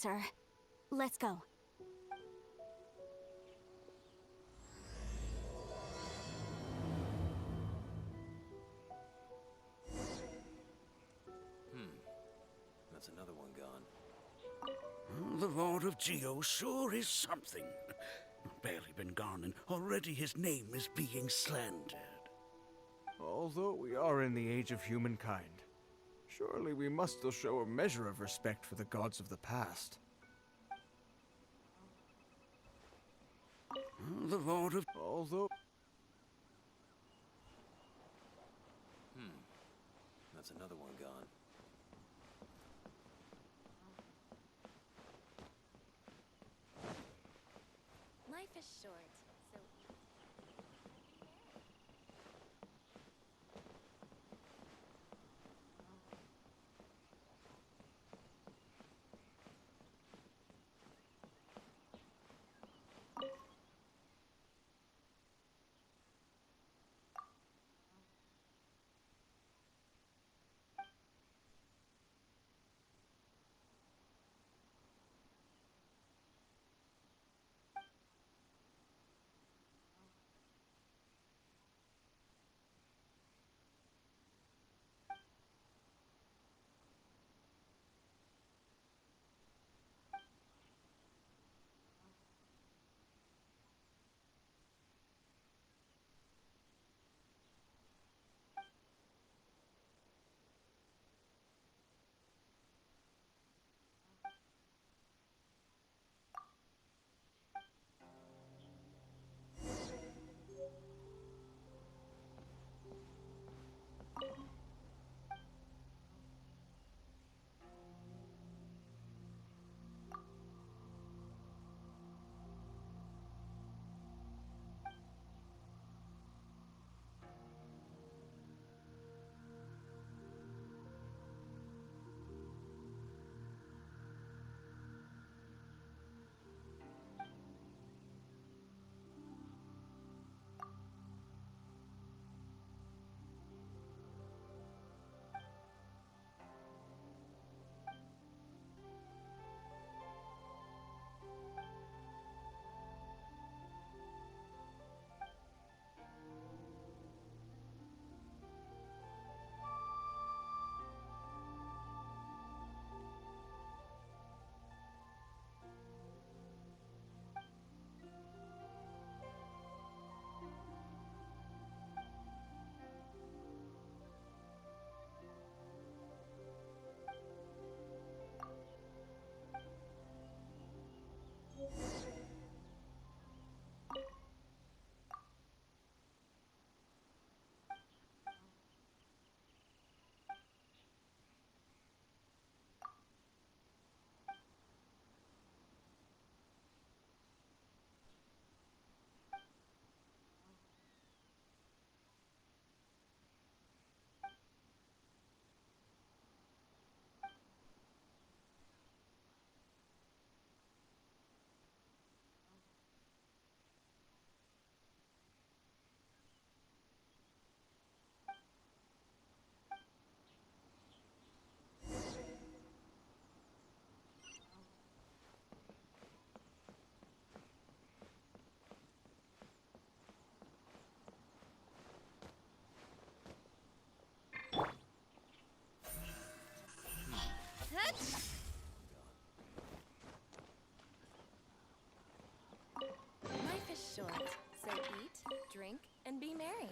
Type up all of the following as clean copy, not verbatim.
closer. Let's go. That's another one gone. The Lord of Geo sure is something. Barely been gone, and already his name is being slandered. Although we are in the age of humankind, surely we must still show a measure of respect for the gods of the past. The Lord of... Although... That's another one gone. Life is short, so... Life is short, so eat, drink, and be merry.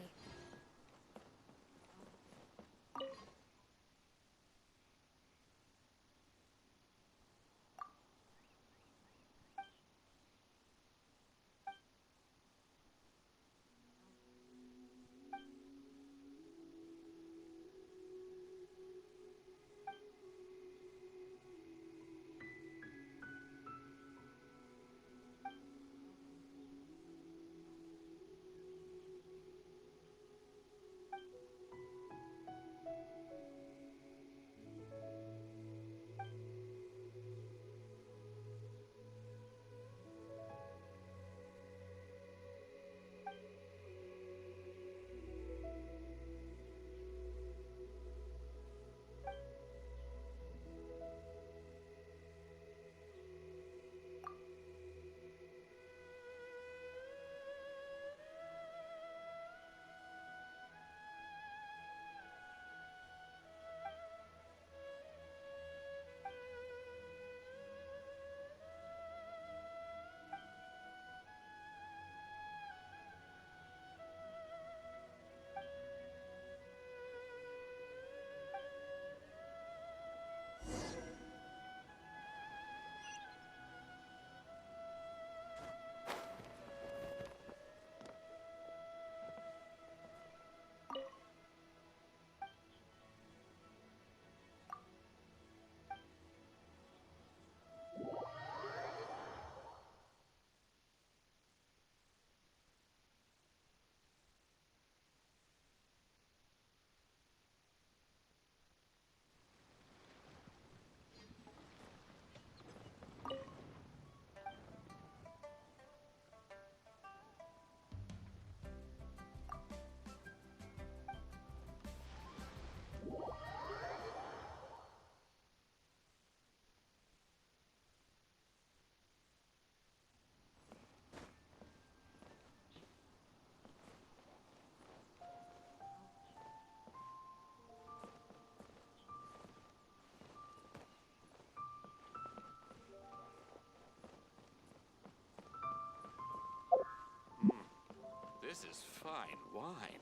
fine wine.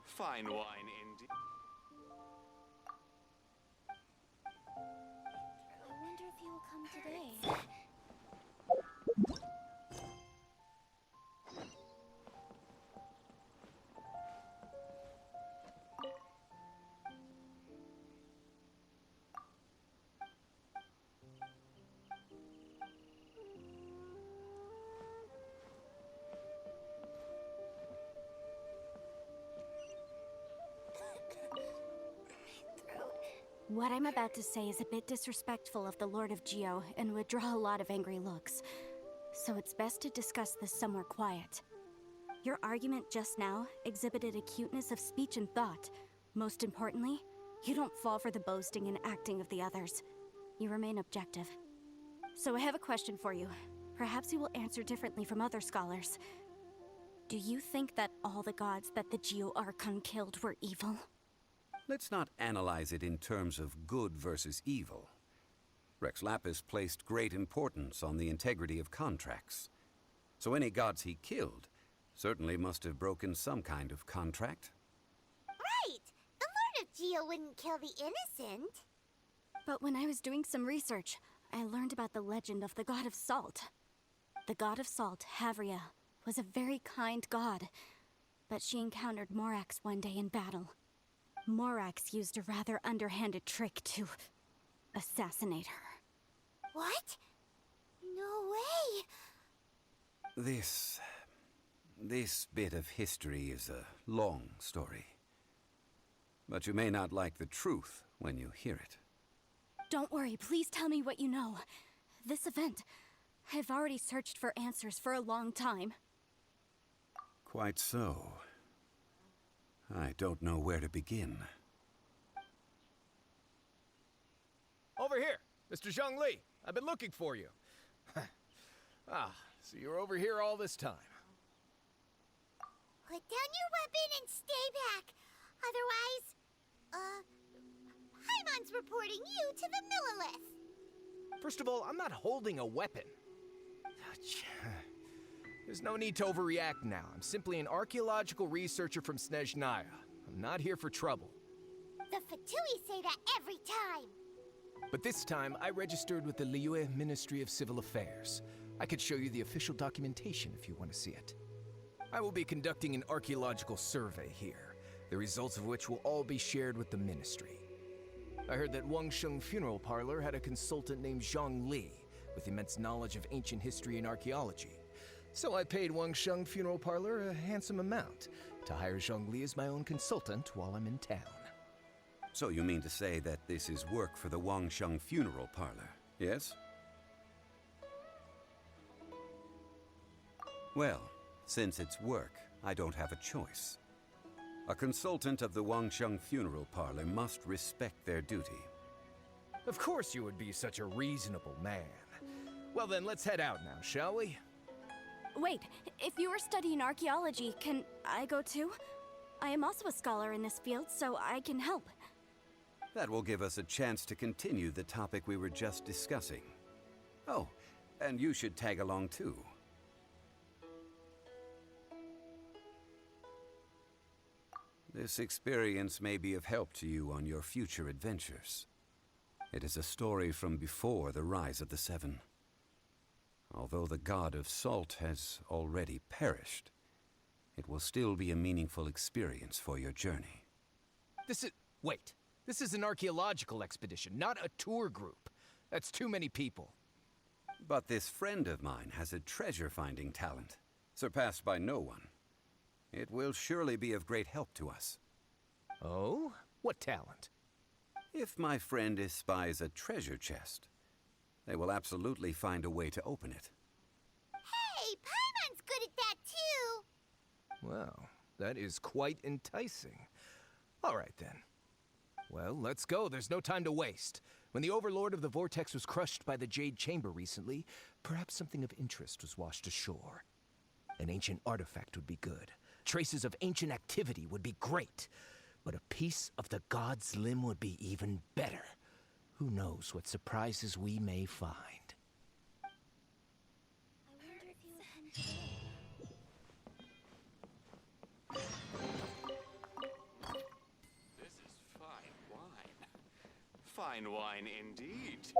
Fine wine indeed. I wonder if he will come today. What I'm about to say is a bit disrespectful of the Lord of Geo and would draw a lot of angry looks. So it's best to discuss this somewhere quiet. Your argument just now exhibited acuteness of speech and thought. Most importantly, you don't fall for the boasting and acting of the others. You remain objective. So I have a question for you. Perhaps you will answer differently from other scholars. Do you think that all the gods that the Geo Archon killed were evil? Let's not analyze it in terms of good versus evil. Rex Lapis placed great importance on the integrity of contracts. So any gods he killed certainly must have broken some kind of contract. Right! The Lord of Geo wouldn't kill the innocent. But when I was doing some research, I learned about the legend of the god of salt. The god of salt, Havria, was a very kind god, but she encountered Morax one day in battle. Morax used a rather underhanded trick to assassinate her. What? No way! This bit of history is a long story. But you may not like the truth when you hear it. Don't worry, please tell me what you know. This event, I've already searched for answers for a long time. Quite so. I don't know where to begin. Over here, Mr. Zhongli. I've been looking for you. So you're over here all this time. Put down your weapon and stay back. Otherwise, Paimon's reporting you to the Millilith. First of all, I'm not holding a weapon. There's no need to overreact now. I'm simply an archaeological researcher from Snezhnaya. I'm not here for trouble. The Fatui say that every time. But this time, I registered with the Liyue Ministry of Civil Affairs. I could show you the official documentation if you want to see it. I will be conducting an archaeological survey here, the results of which will all be shared with the ministry. I heard that Wangsheng Funeral Parlor had a consultant named Zhang Li, with immense knowledge of ancient history and archaeology. So I paid Wangsheng Funeral Parlor a handsome amount to hire Zhang Li as my own consultant while I'm in town. So you mean to say that this is work for the Wangsheng Funeral Parlor, yes? Well, since it's work, I don't have a choice. A consultant of the Wangsheng Funeral Parlor must respect their duty. Of course you would be such a reasonable man. Well then, let's head out now, shall we? Wait, if you are studying archaeology, can I go too? I am also a scholar in this field, so I can help. That will give us a chance to continue the topic we were just discussing. Oh, and you should tag along too. This experience may be of help to you on your future adventures. It is a story from before the rise of the Seven. Although the god of salt has already perished, it will still be a meaningful experience for your journey. Wait. This is an archaeological expedition, not a tour group. That's too many people. But this friend of mine has a treasure-finding talent, surpassed by no one. It will surely be of great help to us. Oh? What talent? If my friend espies a treasure chest, they will absolutely find a way to open it. Hey, Paimon's good at that too. Well, that is quite enticing. All right then. Well, let's go. There's no time to waste. When the Overlord of the Vortex was crushed by the Jade Chamber recently, perhaps something of interest was washed ashore. An ancient artifact would be good. Traces of ancient activity would be great. But a piece of the god's limb would be even better. Who knows what surprises we may find. I wonder if he will come today. Fine wine indeed.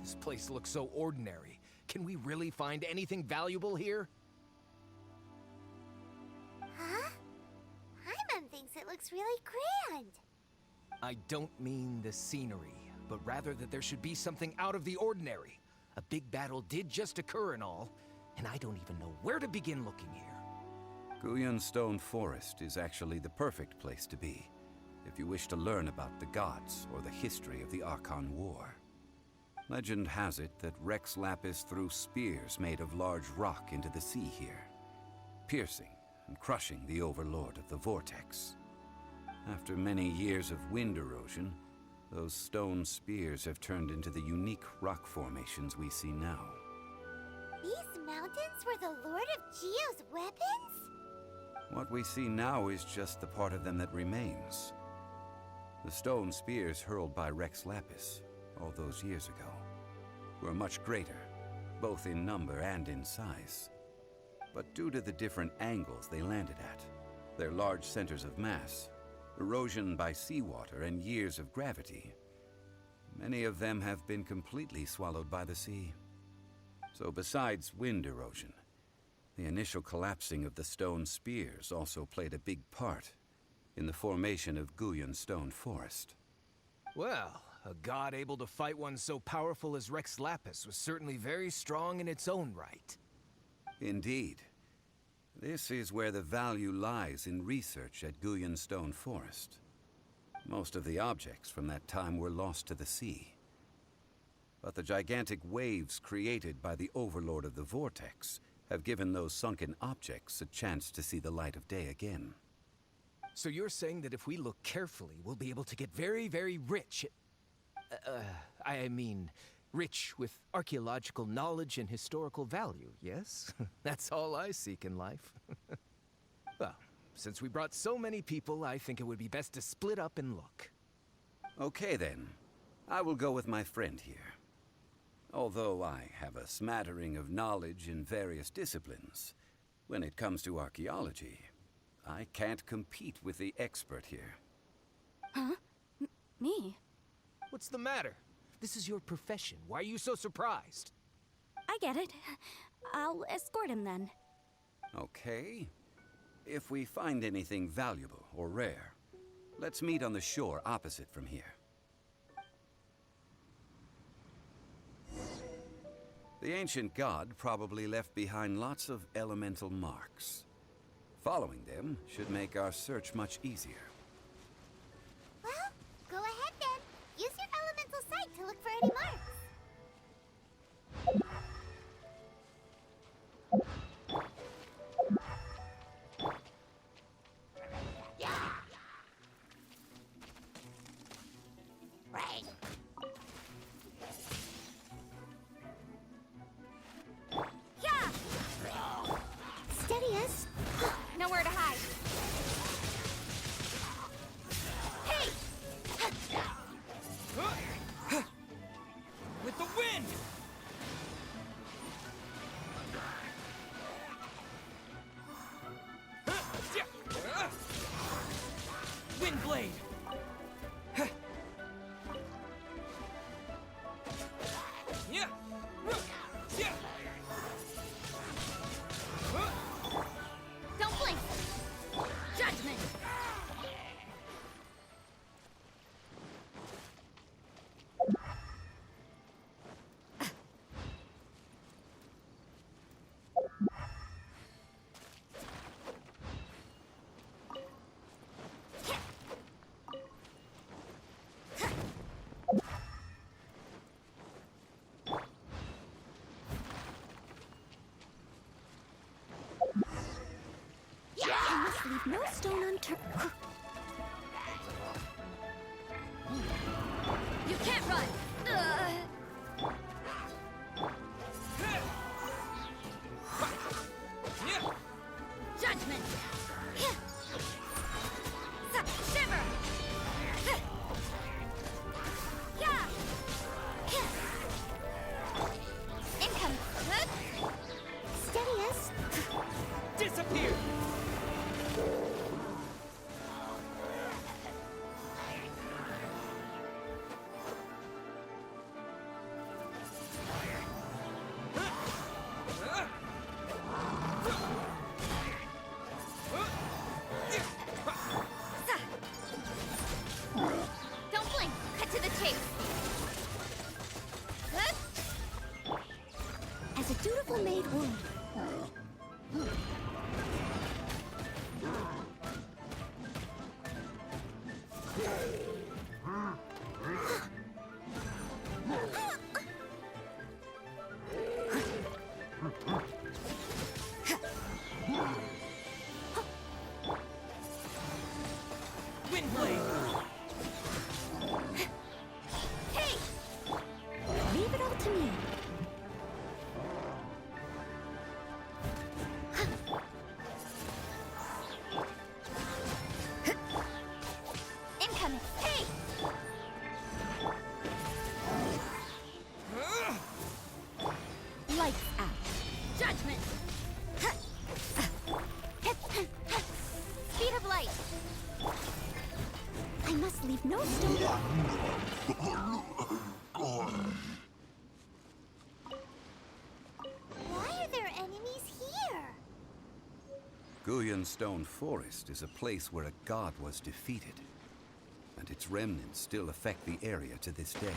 This place looks so ordinary. Can we really find anything valuable here? Huh? Paimon thinks it looks really grand. I don't mean the scenery, but rather that there should be something out of the ordinary. A big battle did just occur and all, and I don't even know where to begin looking here. Guyun Stone Forest is actually the perfect place to be, if you wish to learn about the gods or the history of the Archon War. Legend has it that Rex Lapis threw spears made of large rock into the sea here, piercing and crushing the overlord of the vortex. After many years of wind erosion, those stone spears have turned into the unique rock formations we see now. These mountains were the Lord of Geo's weapons? What we see now is just the part of them that remains. The stone spears hurled by Rex Lapis all those years ago were much greater, both in number and in size. But due to the different angles they landed at, their large centers of mass, erosion by seawater, and years of gravity, many of them have been completely swallowed by the sea. So besides wind erosion, the initial collapsing of the stone spears also played a big part in the formation of Guyun Stone Forest. Well, a god able to fight one so powerful as Rex Lapis was certainly very strong in its own right. Indeed. This is where the value lies in research at Guyun Stone Forest. Most of the objects from that time were lost to the sea. But the gigantic waves created by the overlord of the vortex have given those sunken objects a chance to see the light of day again. So you're saying that if we look carefully, we'll be able to get very, very rich I mean, rich with archaeological knowledge and historical value, yes? That's all I seek in life. Well, since we brought so many people, I think it would be best to split up and look. Okay then. I will go with my friend here. Although I have a smattering of knowledge in various disciplines, when it comes to archaeology, I can't compete with the expert here. Huh? Me? What's the matter? This is your profession. Why are you so surprised? I get it. I'll escort him then. Okay. If we find anything valuable or rare, let's meet on the shore opposite from here. The ancient god probably left behind lots of elemental marks. Following them should make our search much easier. Well, go ahead then. Use your elemental sight to look for any marks. Steady us. Nowhere to hide. Hey! With the wind! Wind blade! Yeah! must leave no stone unturned. You can't run! Judgment! Shiver! Income. Steady as. Disappear! Don't blink! Cut to the chase! As a dutiful maid would. Windblade! Hey! Leave it all to me. Incoming! Hey! Lights out. Judgment! Speed of light! I must leave no stone. Why are there enemies here? Guyan Stone Forest is a place where a god was defeated, and its remnants still affect the area to this day.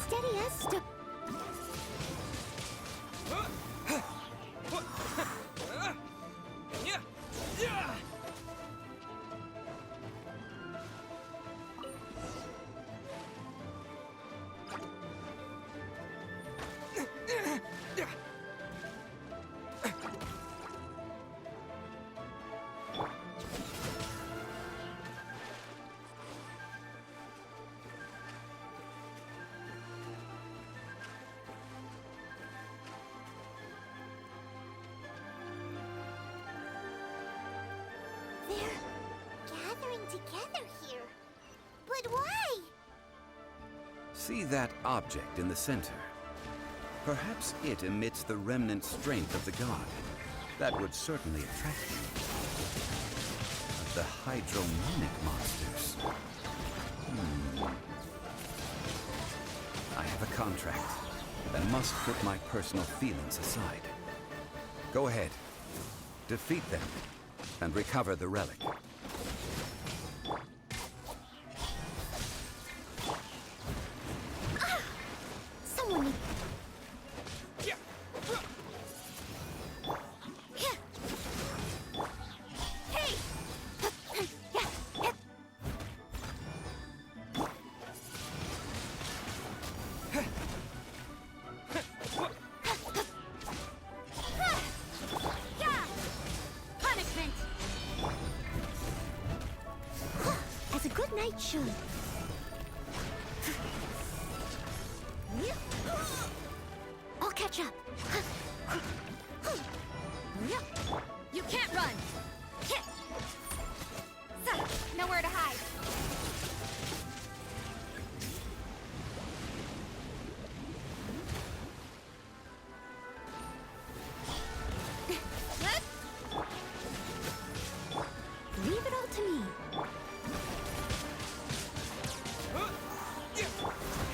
Steady as sto- They're gathering together here. But why? See that object in the center? Perhaps it emits the remnant strength of the god. That would certainly attract you. But the hydromonic monsters. I have a contract and must put my personal feelings aside. Go ahead. Defeat them and recover the relic. Someone need- Hey! Punishment! as a good knight should. I'll catch up. You can't run! Nowhere to hide. Leave it all to me.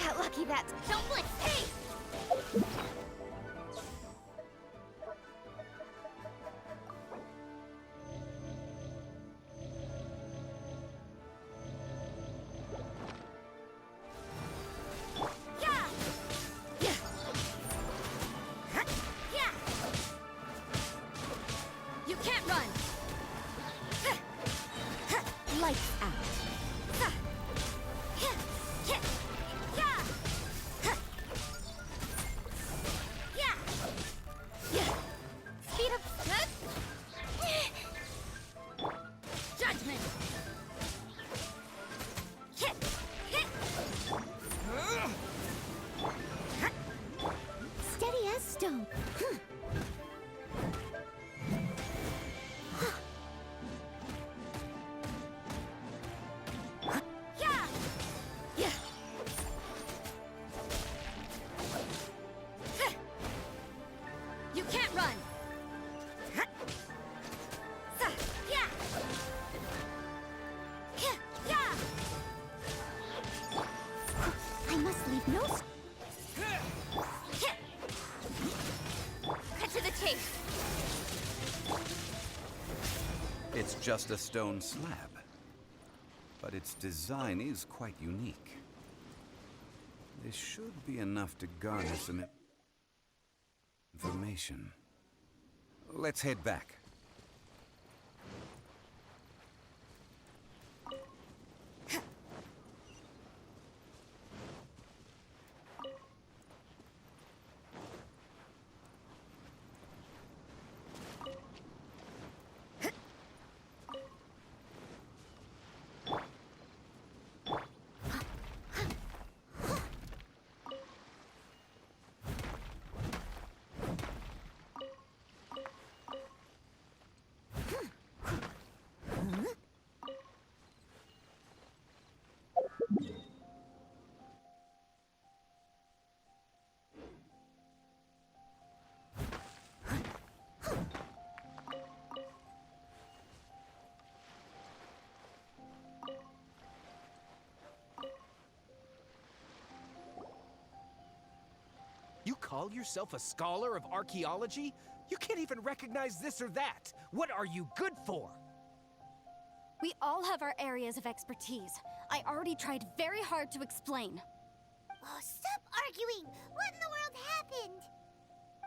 Got lucky that. Don't blink! Hey! Yeah! must leave no... Cut to the chase. It's just a stone slab, but its design is quite unique. This should be enough to garner some information. Let's head back. You call yourself a scholar of archaeology? You can't even recognize this or that. What are you good for? We all have our areas of expertise. I already tried very hard to explain. Oh, stop arguing! What in the world happened?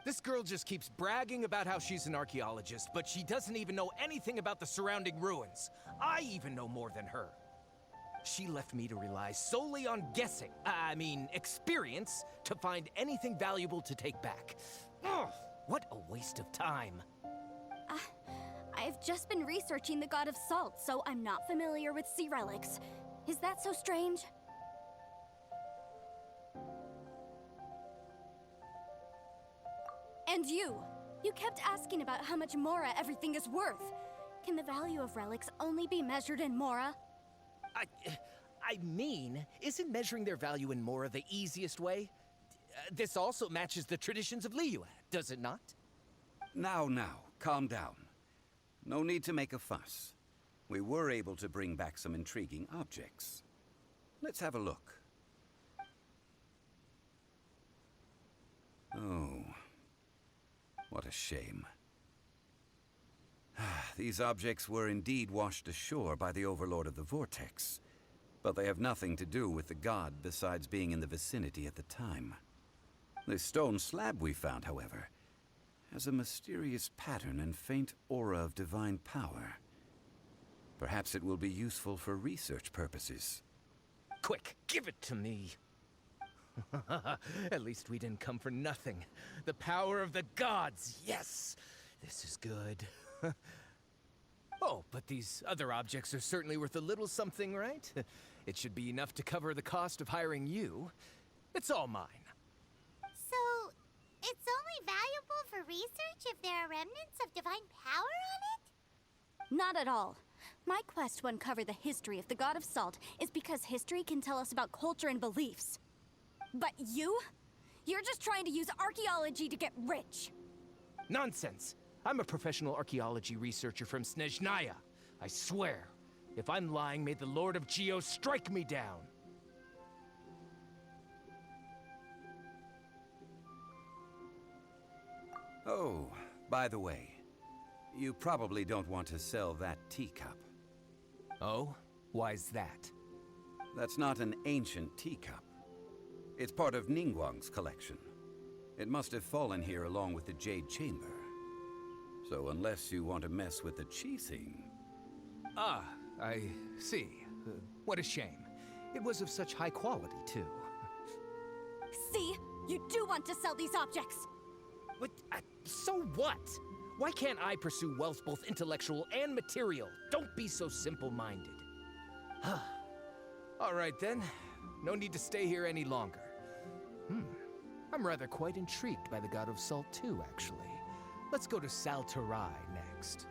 This girl just keeps bragging about how she's an archaeologist, but she doesn't even know anything about the surrounding ruins. I even know more than her. She left me to rely solely on guessing, experience, to find anything valuable to take back. Ugh, what a waste of time. I've just been researching the god of salt, so I'm not familiar with sea relics. Is that so strange? And you kept asking about how much Mora everything is worth. Can the value of relics only be measured in Mora? Isn't measuring their value in Mora the easiest way? This also matches the traditions of Liyue, does it not? Now, calm down. No need to make a fuss. We were able to bring back some intriguing objects. Let's have a look. Oh, what a shame. These objects were indeed washed ashore by the Overlord of the Vortex, but they have nothing to do with the god besides being in the vicinity at the time. The stone slab we found, however, has a mysterious pattern and faint aura of divine power. Perhaps it will be useful for research purposes. Quick, give it to me. At least we didn't come for nothing. The power of the gods, yes! This is good. Oh, but these other objects are certainly worth a little something, right? It should be enough to cover the cost of hiring you. It's all mine. So, it's only valuable for research if there are remnants of divine power on it? Not at all. My quest to uncover the history of the god of salt is because history can tell us about culture and beliefs. But you're just trying to use archaeology to get rich. Nonsense! I'm a professional archaeology researcher from Snezhnaya. I swear, if I'm lying, may the Lord of Geo strike me down. Oh, by the way, you probably don't want to sell that teacup. Oh? Why's that? That's not an ancient teacup. It's part of Ningguang's collection. It must have fallen here along with the Jade Chamber. So unless you want to mess with the Qixing... Ah, I see. What a shame. It was of such high quality, too. See? You do want to sell these objects! But, so what? Why can't I pursue wealth both intellectual and material? Don't be so simple-minded. All right, then. No need to stay here any longer. I'm rather quite intrigued by the God of Salt, too, actually. Let's go to Sal Tarai next.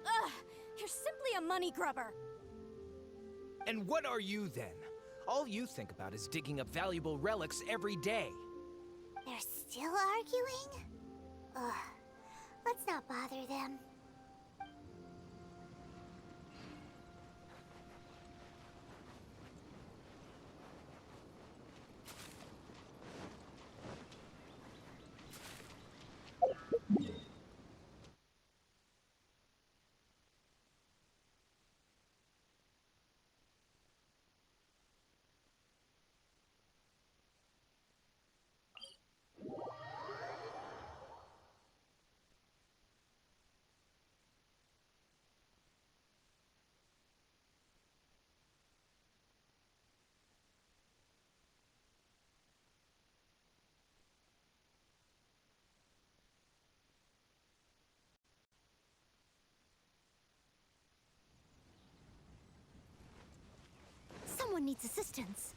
Ugh! You're simply a money grubber! And what are you, then? All you think about is digging up valuable relics every day. They're still arguing? Ugh. Let's not bother them. Someone needs assistance.